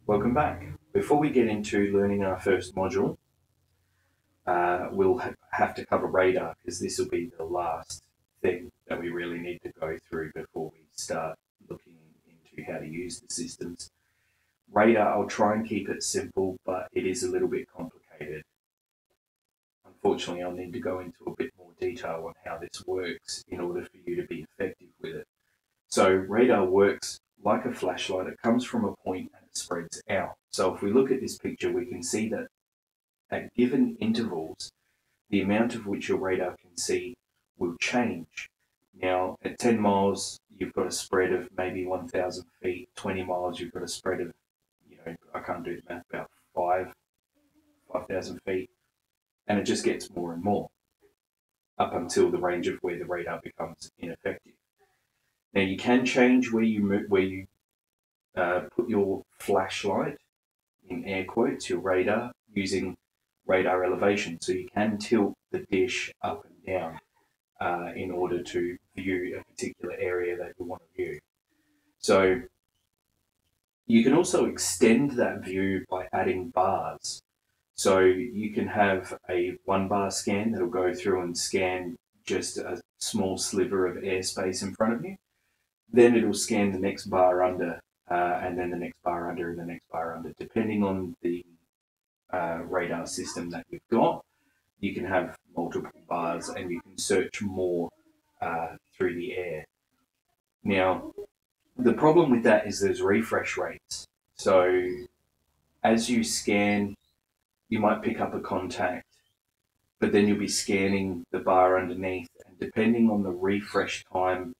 Welcome back. Before we get into learning our first module, we'll have to cover radar because this will be the last thing that we really need to go through before we start looking into how to use the systems. Radar, I'll try and keep it simple, but it is a little bit complicated. Unfortunately, I'll need to go into a bit more detail on how this works in order for you to be effective with it. So radar works like a flashlight. It comes from a point and it spreads out. So if we look at this picture, we can see that at given intervals, the amount of which your radar can see will change. Now, at 10 miles, you've got a spread of maybe 1,000 feet. 20 miles, you've got a spread of, I can't do the math, about 5,000 feet. And it just gets more and more up until the range of where the radar becomes ineffective. Now, you can change where you put your flashlight, in air quotes, your radar, using radar elevation. So you can tilt the dish up and down in order to view a particular area that you want to view. So you can also extend that view by adding bars. So you can have a 1-bar scan that'll go through and scan just a small sliver of airspace in front of you. Then it'll scan the next bar under, and then the next bar under, and the next bar under. Depending on the radar system that you've got, you can have multiple bars and you can search more through the air. Now, the problem with that is there's refresh rates. So as you scan, you might pick up a contact, but then you'll be scanning the bar underneath, and depending on the refresh time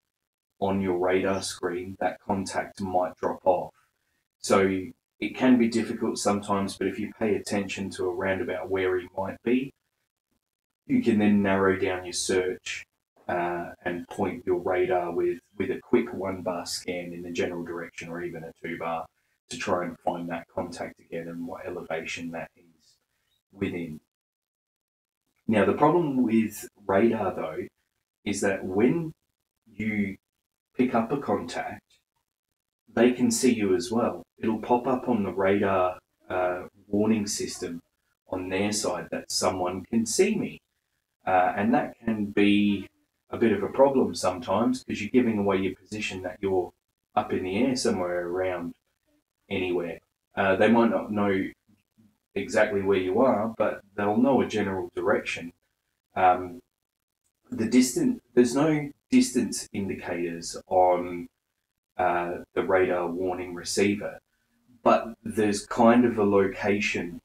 on your radar screen, that contact might drop off. So it can be difficult sometimes, but if you pay attention to around about where he might be, you can then narrow down your search and point your radar with a quick 1-bar scan in the general direction, or even a 2-bar, to try and find that contact again and what elevation that is within. Now, the problem with radar, though, is that when you pick up a contact, they can see you as well. It'll pop up on the radar warning system on their side that someone can see me. And that can be a bit of a problem sometimes, because you're giving away your position that you're up in the air somewhere around anywhere. They might not know exactly where you are, but they'll know a general direction. There's no distance indicators on the radar warning receiver, but there's kind of a location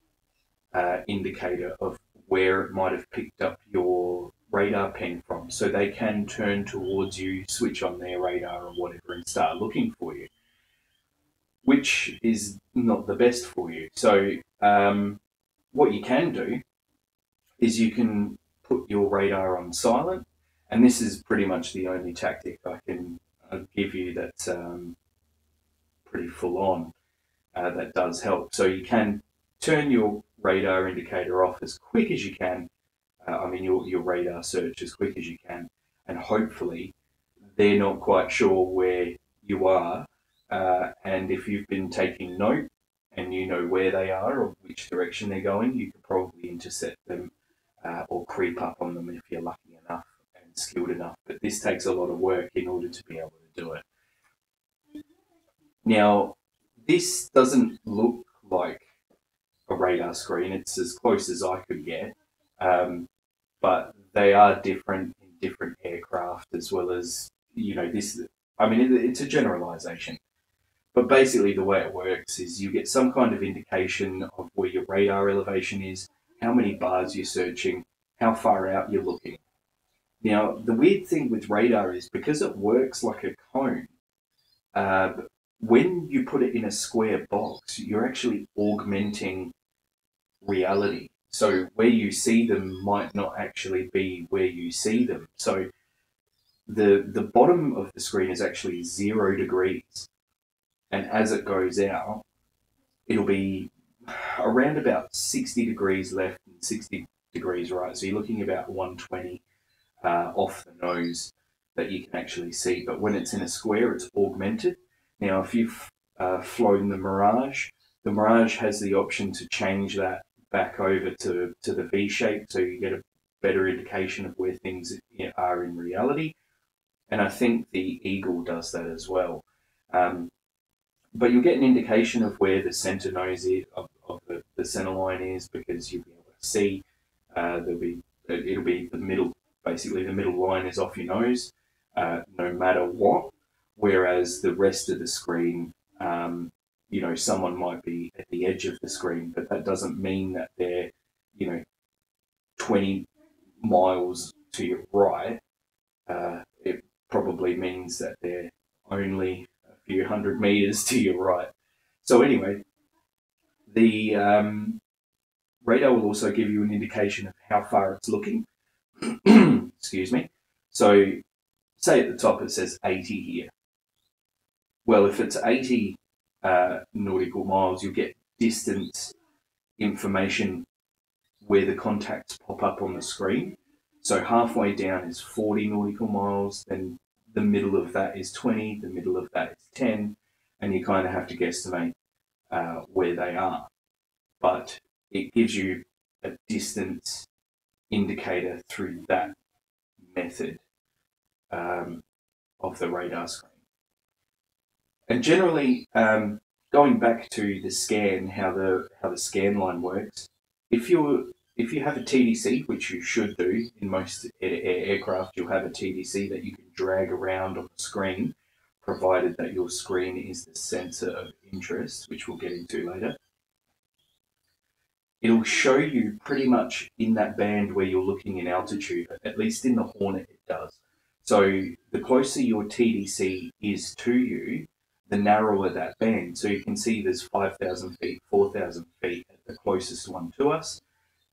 indicator of where it might have picked up your radar pen from, so they can turn towards you, switch on their radar or whatever, and start looking for you, which is not the best for you. So what you can do is you can put your radar on silent, and this is pretty much the only tactic I can give you that's pretty full on, that does help. So you can turn your radar indicator off as quick as you can, your radar search as quick as you can, and hopefully they're not quite sure where you are, and if you've been taking note and you know where they are or which direction they're going, you can probably intercept them or creep up on them if you're lucky enough and skilled enough. But this takes a lot of work in order to be able to do it. Now, this doesn't look like a radar screen. It's as close as I could get, but they are different in different aircraft, as well as, it's a generalization. But basically the way it works is you get some kind of indication of where your radar elevation is, how many bars you're searching, how far out you're looking. Now, the weird thing with radar is, because it works like a cone, when you put it in a square box, you're actually augmenting reality. So where you see them might not actually be where you see them. So the bottom of the screen is actually 0 degrees. And as it goes out, it'll be around about 60 degrees left and 60 degrees right. So you're looking about 120 off the nose that you can actually see. But when it's in a square, it's augmented. Now, if you've flown the Mirage, The Mirage has the option to change that back over to the V shape, so you get a better indication of where things are in reality. And I think the Eagle does that as well. But you'll get an indication of where the center nose is, of the center line is, because you'll be able to see. It'll be the middle, basically the middle line is off your nose, no matter what. Whereas the rest of the screen, someone might be at the edge of the screen, but that doesn't mean that they're, 20 miles to your right. It probably means that they're only a few hundred meters to your right. So anyway, the radar will also give you an indication of how far it's looking. Excuse me. So say at the top it says 80 here. Well, if it's 80 nautical miles, you'll get distance information where the contacts pop up on the screen. So halfway down is 40 nautical miles, then the middle of that is 20, the middle of that is 10, and you kind of have to guesstimate where they are. But it gives you a distance indicator through that method of the radar screen. And generally, going back to the scan, how the scan line works, if you have a TDC, which you should do in most aircraft, you'll have a TDC that you can drag around on the screen, provided that your screen is the center of interest, which we'll get into later. It'll show you pretty much in that band where you're looking in altitude, at least in the Hornet it does. So the closer your TDC is to you, the narrower that band. So you can see there's 5,000 feet, 4,000 feet at the closest one to us.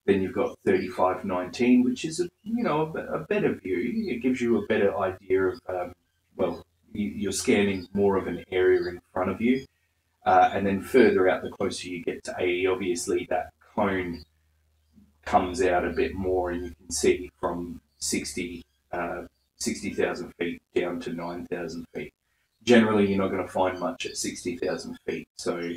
Then you've got 3519, which is a better view. It gives you a better idea of, you're scanning more of an area in front of you. And then further out, the closer you get to 80, obviously that cone comes out a bit more, and you can see from 60,000 feet down to 9,000 feet. Generally, you're not going to find much at 60,000 feet. So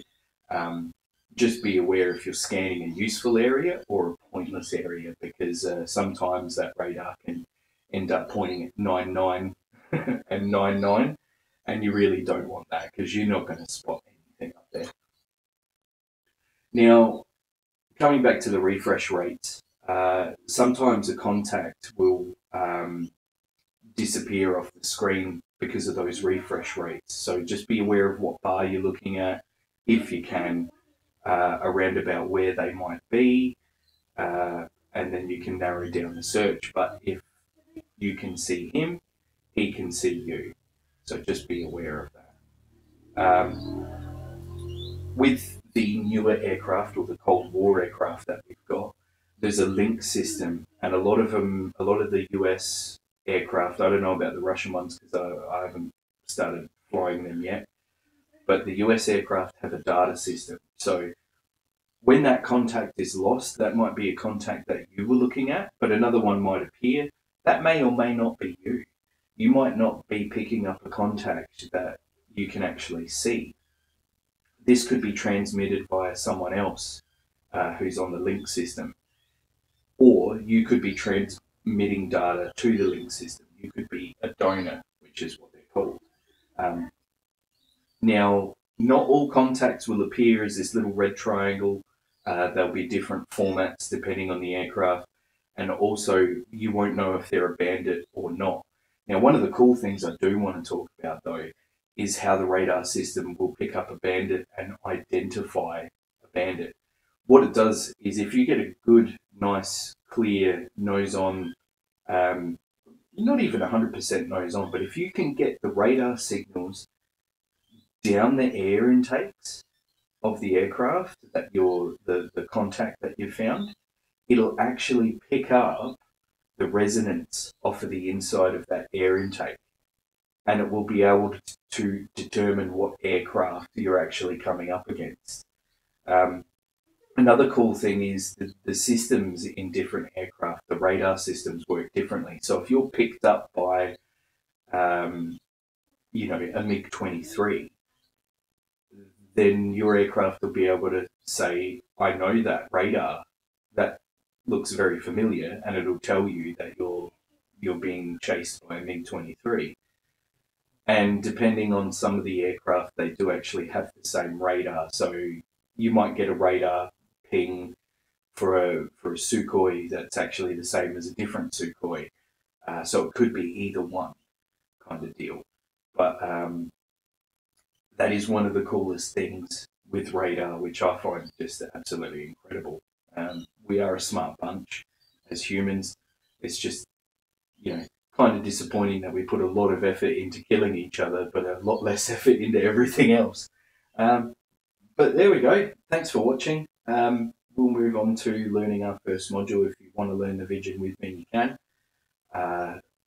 just be aware if you're scanning a useful area or a pointless area, because sometimes that radar can end up pointing at 99 and 99, and you really don't want that because you're not going to spot anything up there. Now, coming back to the refresh rates, sometimes a contact will disappear off the screen because of those refresh rates. So just be aware of what bar you're looking at, if you can, around about where they might be, and then you can narrow down the search. But if you can see him, he can see you. So just be aware of that. With the newer aircraft, or the Cold War aircraft that we've got, there's a link system, and a lot of the US aircraft, I don't know about the Russian ones because I haven't started flying them yet, but the US aircraft have a data system. So when that contact is lost, that might be a contact that you were looking at, but another one might appear. That may or may not be you. You might not be picking up a contact that you can actually see. This could be transmitted via someone else who's on the link system, or you could be transmitting data to the link system. You could be a donor, which is what they're called. Now, not all contacts will appear as this little red triangle. There'll be different formats depending on the aircraft, and also you won't know if they're a bandit or not. Now, one of the cool things I do want to talk about, though, is how the radar system will pick up a bandit and identify a bandit. What it does is, if you get a good, nice, clear nose-on, not even 100% nose-on, but if you can get the radar signals down the air intakes of the aircraft, that the contact that you've found, it'll actually pick up the resonance off of the inside of that air intake, and it will be able to determine what aircraft you're actually coming up against. Another cool thing is the systems in different aircraft, the radar systems work differently. So if you're picked up by, a MiG-23, then your aircraft will be able to say, I know that radar, that looks very familiar, and it'll tell you that you're being chased by a MiG-23. And depending on some of the aircraft, they do actually have the same radar. So you might get a radar ping for a Sukhoi that's actually the same as a different Sukhoi. So it could be either one kind of deal. But that is one of the coolest things with radar, which I find just absolutely incredible. We are a smart bunch as humans. It's just, kind of disappointing that we put a lot of effort into killing each other, but a lot less effort into everything else. But there we go. Thanks for watching. We'll move on to learning our first module. If you want to learn the Vision with me, you can.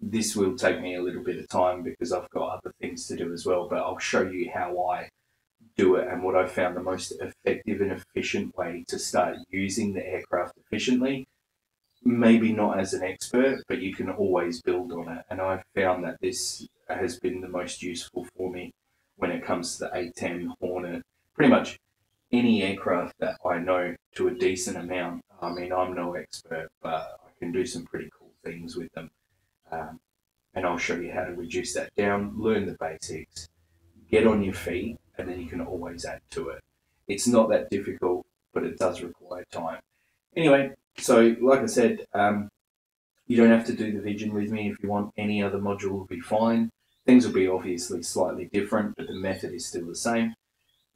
This will take me a little bit of time because I've got other things to do as well, but I'll show you how I do it and what I found the most effective and efficient way to start using the aircraft efficiently. Maybe not as an expert, but you can always build on it. And I've found that this has been the most useful for me when it comes to the A-10 Hornet. Pretty much any aircraft that I know to a decent amount. I mean, I'm no expert, but I can do some pretty cool things with them. And I'll show you how to reduce that down, learn the basics, get on your feet, and then you can always add to it. It's not that difficult, but it does require time. Anyway, so like I said, you don't have to do the Vision with me. If you want any other module, will be fine. Things will be obviously slightly different, but the method is still the same.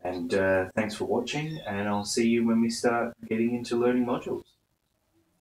And thanks for watching, and I'll see you when we start getting into learning modules.